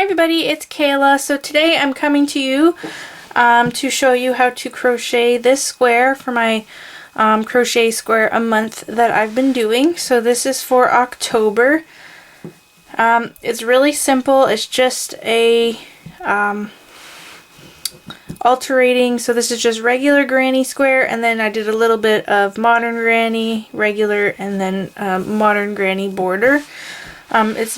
Hi everybody, it's Kayla. So today I'm coming to you to show you how to crochet this square for my crochet square a month that I've been doing. So this is for October. It's really simple. It's just a alternating, so this is just regular granny square, and then I did a little bit of modern granny, regular, and then modern granny border. It's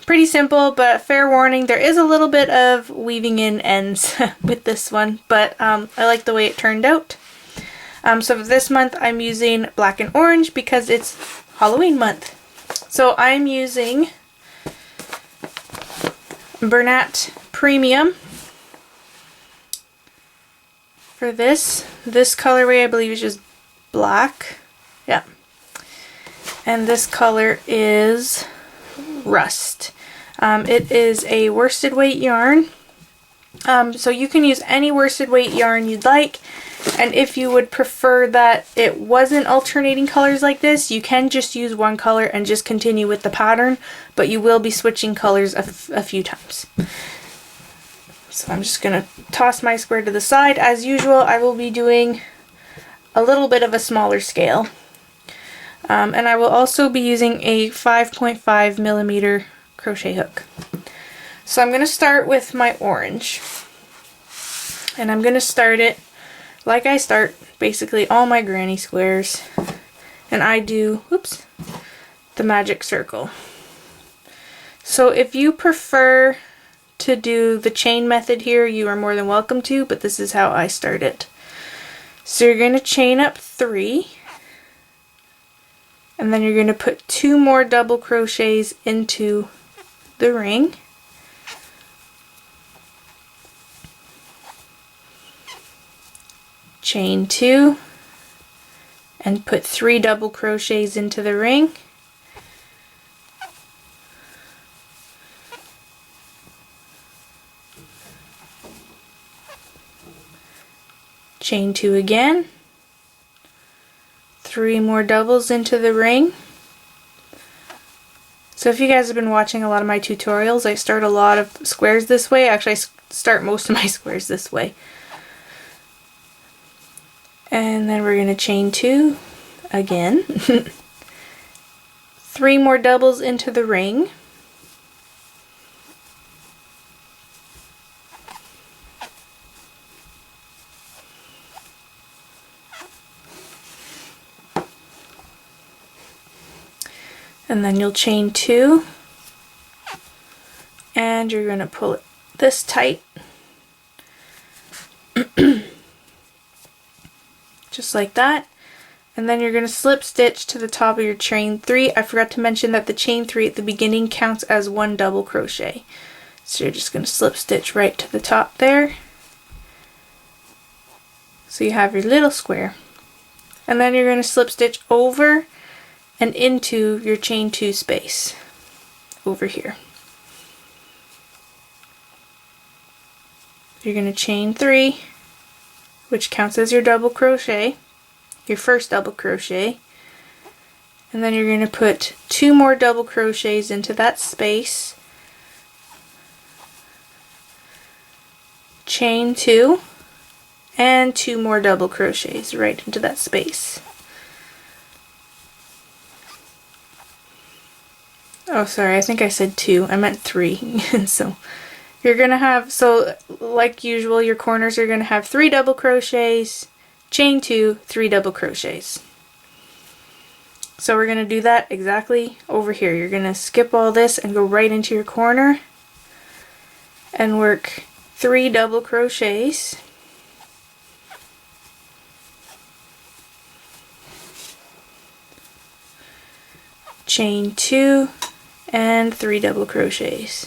pretty simple, but fair warning, there is a little bit of weaving in ends with this one, but I like the way it turned out. So for this month I'm using black and orange because it's Halloween month. So I'm using Bernat Premium for this. This colorway I believe is just black. Yeah. And this color is Rust. It is a worsted weight yarn. So you can use any worsted weight yarn you'd like, and if you would prefer that it wasn't alternating colors like this, you can just use one color and just continue with the pattern, but you will be switching colors a few times. So I'm just going to toss my square to the side. As usual, I will be doing a little bit of a smaller scale. And I will also be using a 5.5 millimeter crochet hook. So I'm going to start with my orange. And I'm going to start it like I start basically all my granny squares. And I do, oops, the magic circle. So if you prefer to do the chain method here, you are more than welcome to, but this is how I start it. So you're going to chain up 3, and then you're going to put 2 more double crochets into the ring. Chain 2 and put 3 double crochets into the ring. Chain 2 again, 3 more doubles into the ring. So if you guys have been watching a lot of my tutorials, I start a lot of squares this way. Actually, I start most of my squares this way. And then we're going to chain 2 again. 3 more doubles into the ring. And then you'll chain 2, and you're going to pull it this tight, just like that. And then you're going to slip stitch to the top of your chain 3. I forgot to mention that the chain 3 at the beginning counts as 1 double crochet. So you're just going to slip stitch right to the top there. So you have your little square. And then you're going to slip stitch over and into your chain 2 space over here. You're going to chain 3, which counts as your double crochet, your first double crochet, and then you're going to put 2 more double crochets into that space, chain 2, and 2 more double crochets right into that space. Oh, sorry, I think I said 2. I meant 3. So you're going to have, so like usual, your corners are going to have 3 double crochets, chain 2, 3 double crochets. So we're going to do that exactly over here. You're going to skip all this and go right into your corner and work 3 double crochets. Chain 2 and 3 double crochets.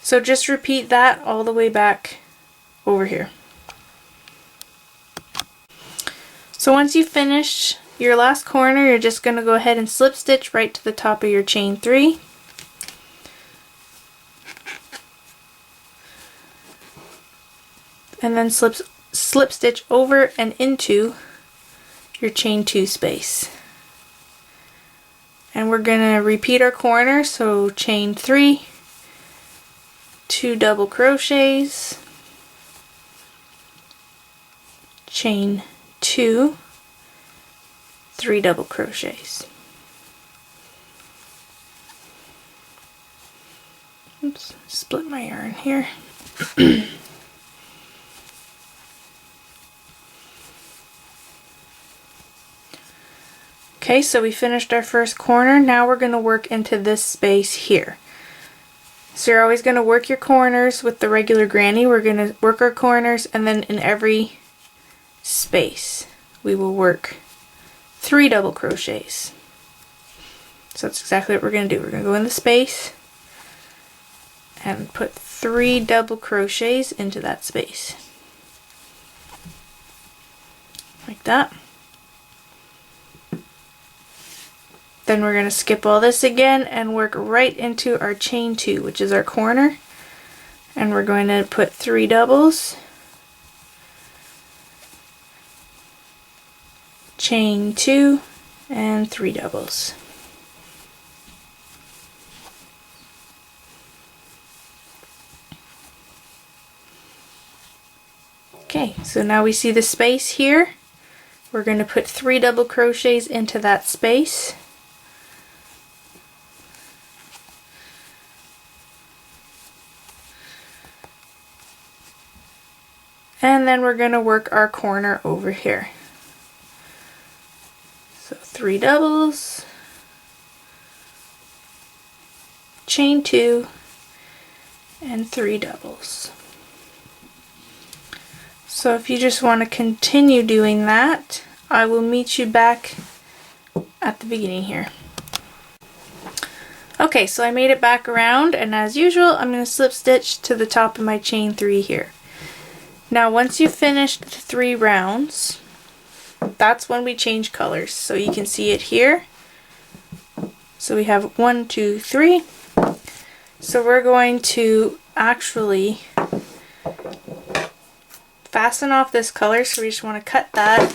So just repeat that all the way back over here. So once you finish your last corner, you're just going to go ahead and slip stitch right to the top of your chain 3. And then slip stitch over and into your chain 2 space. And we're going to repeat our corner, so chain 3, 2 double crochets, chain 2, 3 double crochets. Oops, split my yarn here. Okay, so we finished our first corner. Now we're going to work into this space here. So you're always going to work your corners with the regular granny. We're going to work our corners, and then in every space we will work 3 double crochets. So that's exactly what we're going to do. We're going to go in the space and put 3 double crochets into that space. Like that. Then we're going to skip all this again and work right into our chain 2, which is our corner. And we're going to put 3 doubles, chain 2, and 3 doubles. Okay, so now we see the space here. We're going to put 3 double crochets into that space. And then we're going to work our corner over here. So 3 doubles, chain 2, and 3 doubles. So if you just want to continue doing that, I will meet you back at the beginning here. Okay, so I made it back around, and as usual, I'm going to slip stitch to the top of my chain 3 here. Now once you've finished the 3 rounds, that's when we change colors. So you can see it here. So we have 1, 2, 3. So we're going to actually fasten off this color, so we just want to cut that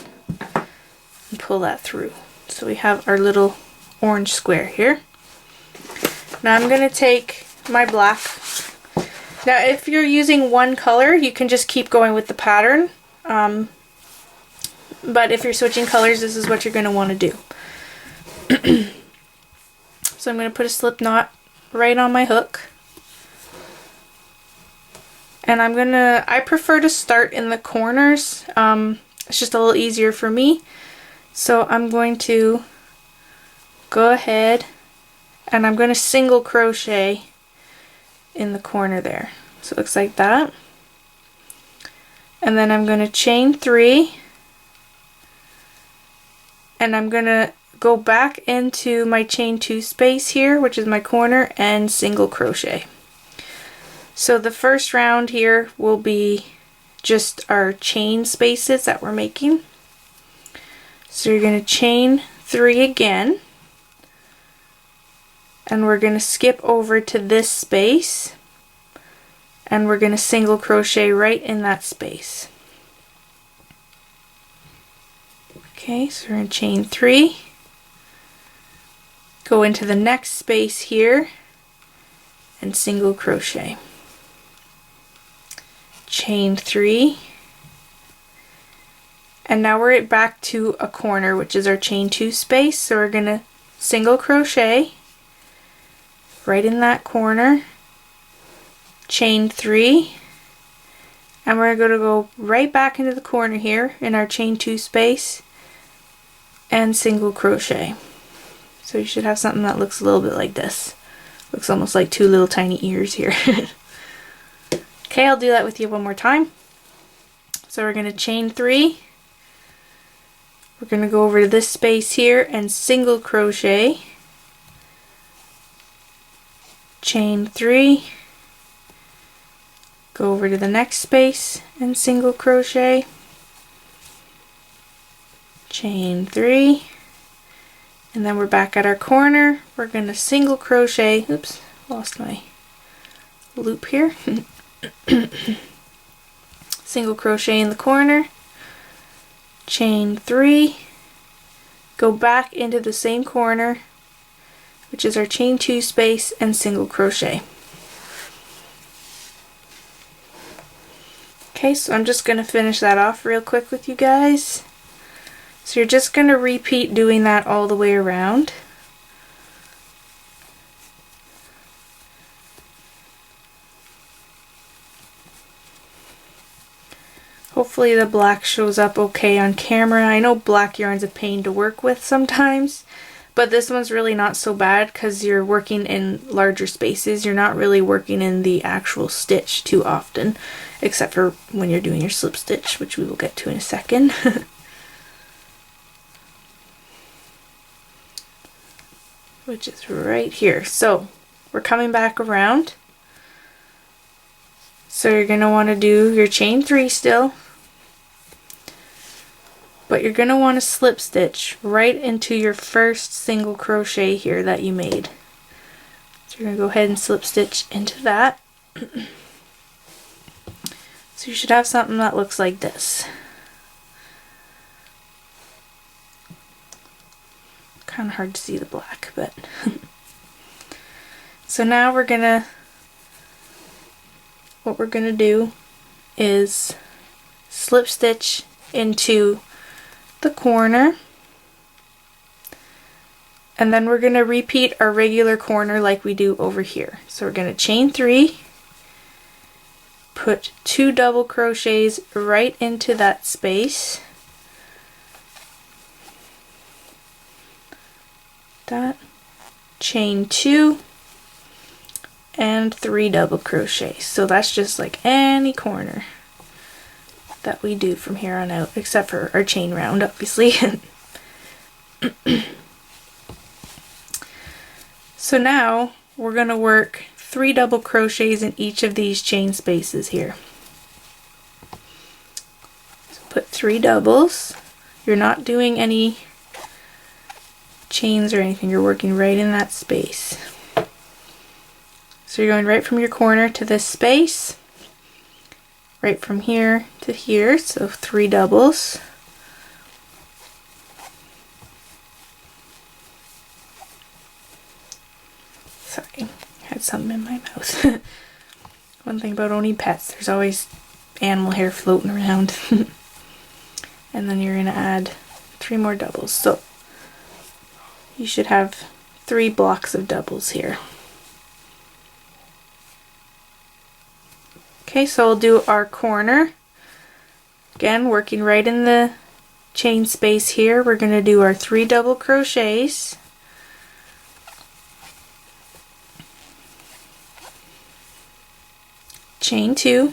and pull that through. So we have our little orange square here. Now I'm going to take my black. Now if you're using one color, you can just keep going with the pattern. But if you're switching colors, this is what you're going to want to do. So I'm going to put a slip knot right on my hook. And I prefer to start in the corners. It's just a little easier for me. So I'm going to go ahead and I'm going to single crochet in the corner there. So it looks like that. And then I'm going to chain 3. And I'm going to go back into my chain 2 space here, which is my corner, and single crochet. So the first round here will be just our chain spaces that we're making. So you're going to chain 3 again, and we're going to skip over to this space, and we're going to single crochet right in that space. Okay, so we're going to chain 3, go into the next space here, and single crochet. Chain 3, and now we're back to a corner, which is our chain 2 space. So we're going to single crochet right in that corner, chain 3, and we're going to go right back into the corner here in our chain 2 space and single crochet. So you should have something that looks a little bit like this. Looks almost like 2 little tiny ears here. Okay, I'll do that with you one more time. So we're going to chain 3. We're going to go over to this space here and single crochet. Chain 3. Go over to the next space and single crochet. Chain 3. And then we're back at our corner. We're going to single crochet. Oops, lost my loop here. Single crochet in the corner, chain 3, go back into the same corner, which is our chain 2 space, and single crochet. Okay, so I'm just going to finish that off real quick with you guys. So you're just going to repeat doing that all the way around. Hopefully the black shows up okay on camera. I know black yarn's a pain to work with sometimes, but this one's really not so bad because you're working in larger spaces. You're not really working in the actual stitch too often, except for when you're doing your slip stitch, which we will get to in a second. Which is right here. So we're coming back around. So you're going to want to do your chain 3 still, but you're going to want to slip stitch right into your first single crochet here that you made. So you're going to go ahead and slip stitch into that. So you should have something that looks like this. Kind of hard to see the black, but so now what we're gonna do is slip stitch into the corner, and then we're gonna repeat our regular corner like we do over here. So we're gonna chain 3, put 2 double crochets right into that space, that, chain 2, and 3 double crochets. So that's just like any corner that we do from here on out, except for our chain round, obviously. So now we're going to work 3 double crochets in each of these chain spaces here. So put 3 doubles. You're not doing any chains or anything, you're working right in that space. So you're going right from your corner to this space, right from here to here, so 3 doubles. Sorry, I had something in my mouth. One thing about owning pets, there's always animal hair floating around. And then you're going to add 3 more doubles. So you should have 3 blocks of doubles here. Okay, so we'll do our corner. Again, working right in the chain space here, we're going to do our 3 double crochets. Chain 2,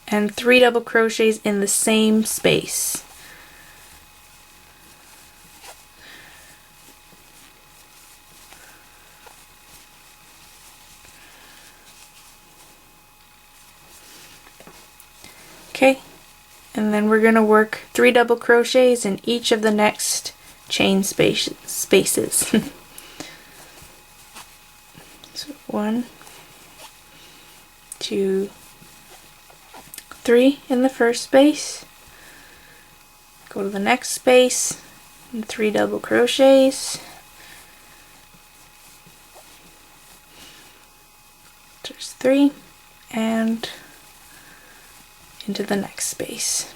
and 3 double crochets in the same space. Okay, and then we're going to work 3 double crochets in each of the next chain spaces. So 1, 2, 3 in the first space, go to the next space, and 3 double crochets, there's 3, and into the next space.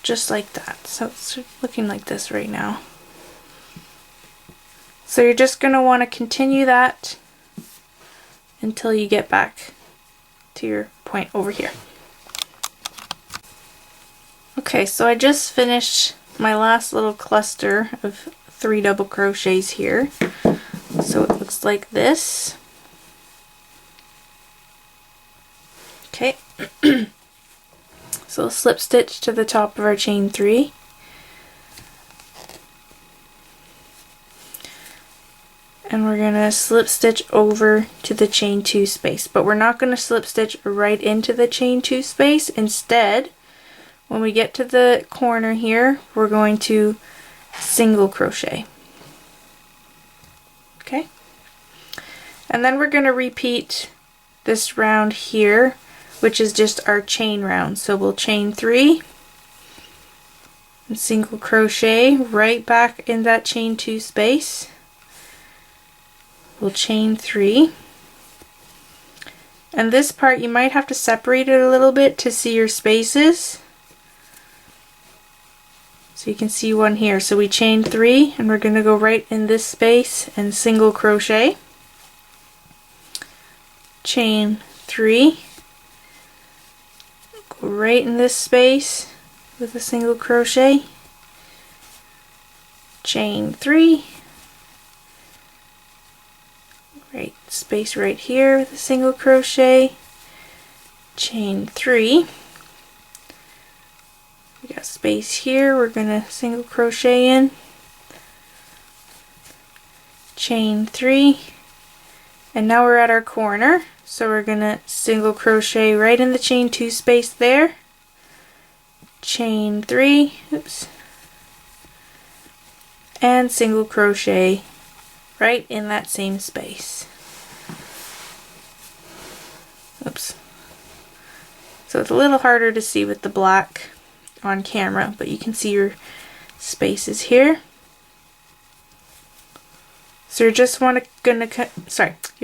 Just like that. So it's looking like this right now. So you're just going to want to continue that until you get back to your point over here. Okay, so I just finished my last little cluster of 3 double crochets here. So it looks like this. Okay, so slip stitch to the top of our chain 3. And we're going to slip stitch over to the chain 2 space, but we're not going to slip stitch right into the chain 2 space. Instead, when we get to the corner here, we're going to single crochet. Okay, and then we're going to repeat this round here which is just our chain round. So we'll chain 3 and single crochet right back in that chain 2 space. We'll chain 3. And this part you might have to separate it a little bit to see your spaces. So you can see one here. So we chain 3 and we're going to go right in this space and single crochet. Chain 3. Go right in this space with a single crochet. Chain 3. Right space right here with a single crochet. Chain 3. We got space here, we're gonna single crochet in. Chain 3. And now we're at our corner, so we're gonna single crochet right in the chain 2 space there. Chain 3, oops, and single crochet right in that same space. Oops. So it's a little harder to see with the black on camera, but you can see your spaces here. So you're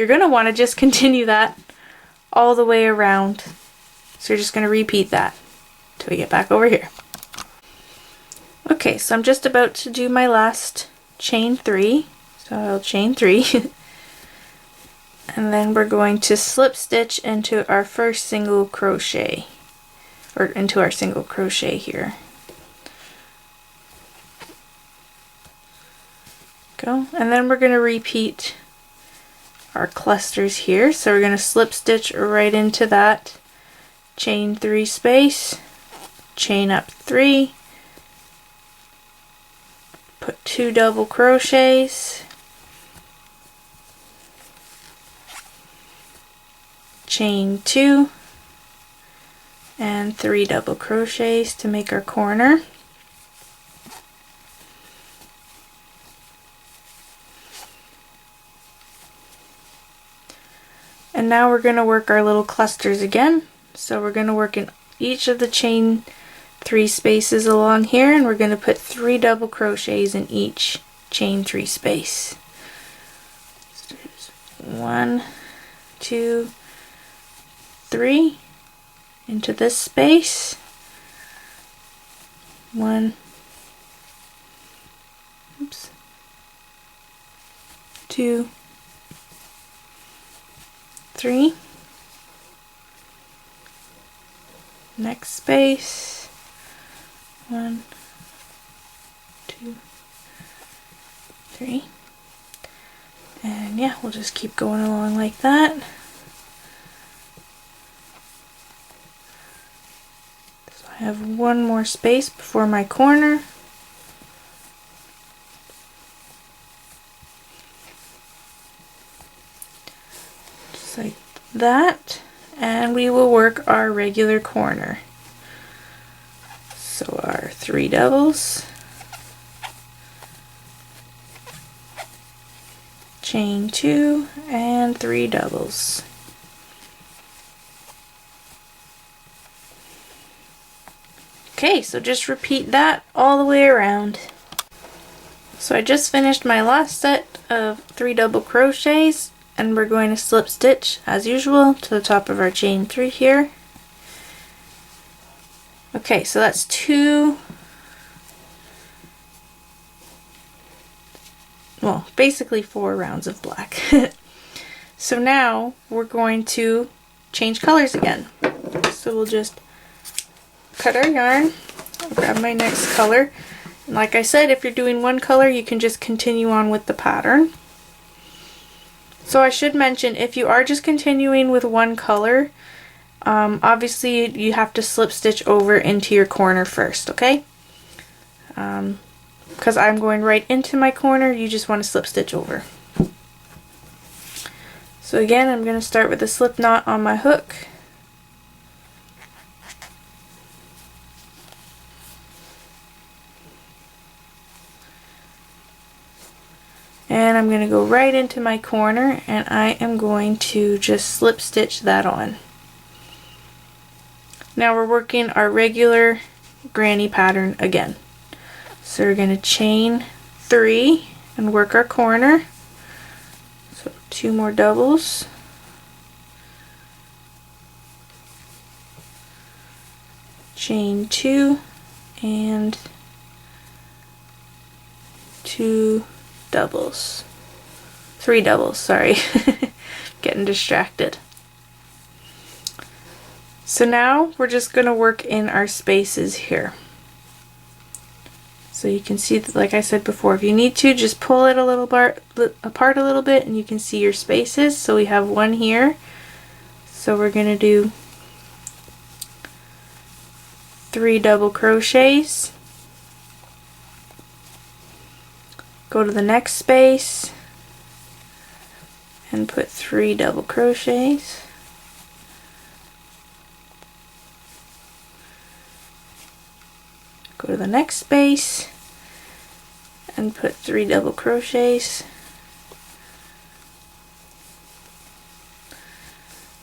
gonna want to just continue that all the way around. So you're just gonna repeat that till we get back over here. Okay, so I'm just about to do my last chain 3. So I'll chain 3 and then we're going to slip stitch into our first single crochet, or into our single crochet here. Go, and then we're going to repeat our clusters here. So we're going to slip stitch right into that chain 3 space, chain up 3, put 2 double crochets, chain 2, and 3 double crochets to make our corner. And now we're going to work our little clusters again. So we're going to work in each of the chain 3 spaces along here, and we're going to put 3 double crochets in each chain 3 space. So there's 1, 2, 3 into this space. 1, oops, 2, 3. Next space. 1, 2, 3. And yeah, we'll just keep going along like that. So I have one more space before my corner. Just like that. And we will work our regular corner. So our 3 doubles, chain 2, and 3 doubles. Okay, so just repeat that all the way around. So I just finished my last set of 3 double crochets, and we're going to slip stitch as usual to the top of our chain 3 here. Okay, so that's 2, well, basically 4 rounds of black. So now we're going to change colors again. So we'll just cut our yarn, I'll grab my next color. And like I said, if you're doing one color, you can just continue on with the pattern. So I should mention, if you are just continuing with one color, obviously you have to slip stitch over into your corner first, okay? Because I'm going right into my corner, you just want to slip stitch over. So again, I'm going to start with a slip knot on my hook. And I'm going to go right into my corner, and I am going to just slip stitch that on. Now we're working our regular granny pattern again. So we're going to chain 3 and work our corner. So 2 more doubles. Chain 2 and 2 doubles. 3 doubles, sorry. Getting distracted. So now we're just going to work in our spaces here. So you can see that, like I said before, if you need to, just pull it a little apart a little bit and you can see your spaces. So we have one here. So we're going to do 3 double crochets. Go to the next space and put 3 double crochets. Go to the next space and put 3 double crochets.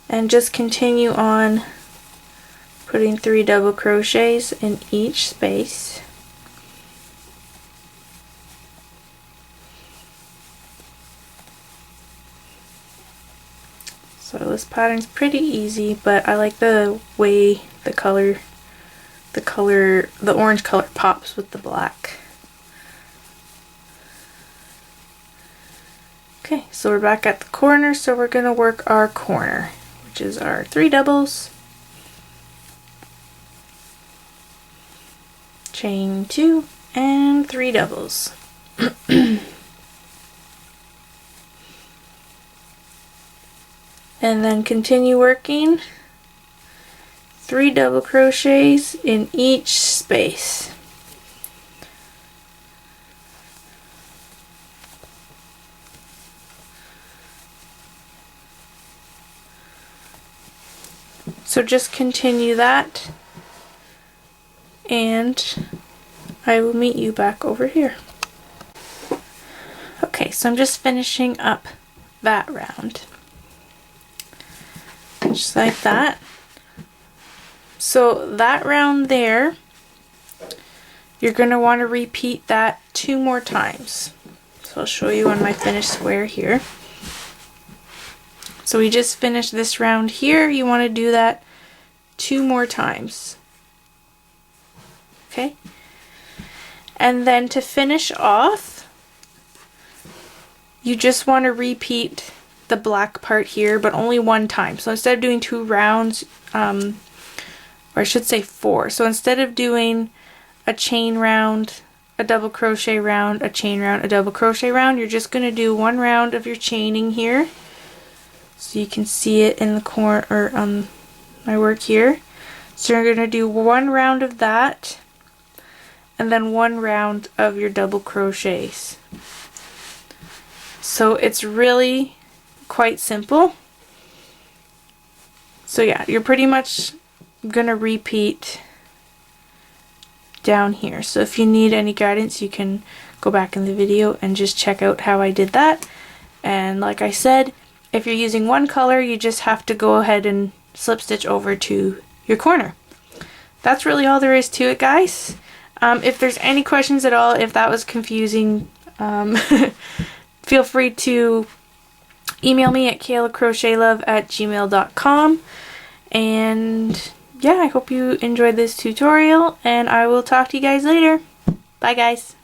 And just continue on putting 3 double crochets in each space. So this pattern's pretty easy, but I like the way the orange color pops with the black. Okay, so we're back at the corner, so we're going to work our corner, which is our 3 doubles, chain 2, and 3 doubles. And then continue working 3 double crochets in each space. So just continue that, and I will meet you back over here. Okay, so I'm just finishing up that round. Just like that. So that round there, you're going to want to repeat that 2 more times. So I'll show you on my finished square here. So we just finished this round here. You want to do that 2 more times. Okay? And then to finish off, you just want to repeat the black part here, but only 1 time. So instead of doing 2 rounds, or I should say 4. So instead of doing a chain round, a double crochet round, a chain round, a double crochet round, you're just going to do 1 round of your chaining here. So you can see it in the corner, or on my work here. So you're going to do 1 round of that, and then 1 round of your double crochets. So it's really quite simple. So yeah, you're pretty much gonna repeat down here. So if you need any guidance, you can go back in the video and just check out how I did that. And like I said, if you're using 1 color, you just have to go ahead and slip stitch over to your corner. That's really all there is to it, guys. If there's any questions at all, if that was confusing, feel free to email me at kaylacrochetlove@gmail.com. And yeah, I hope you enjoyed this tutorial, and I will talk to you guys later. Bye, guys.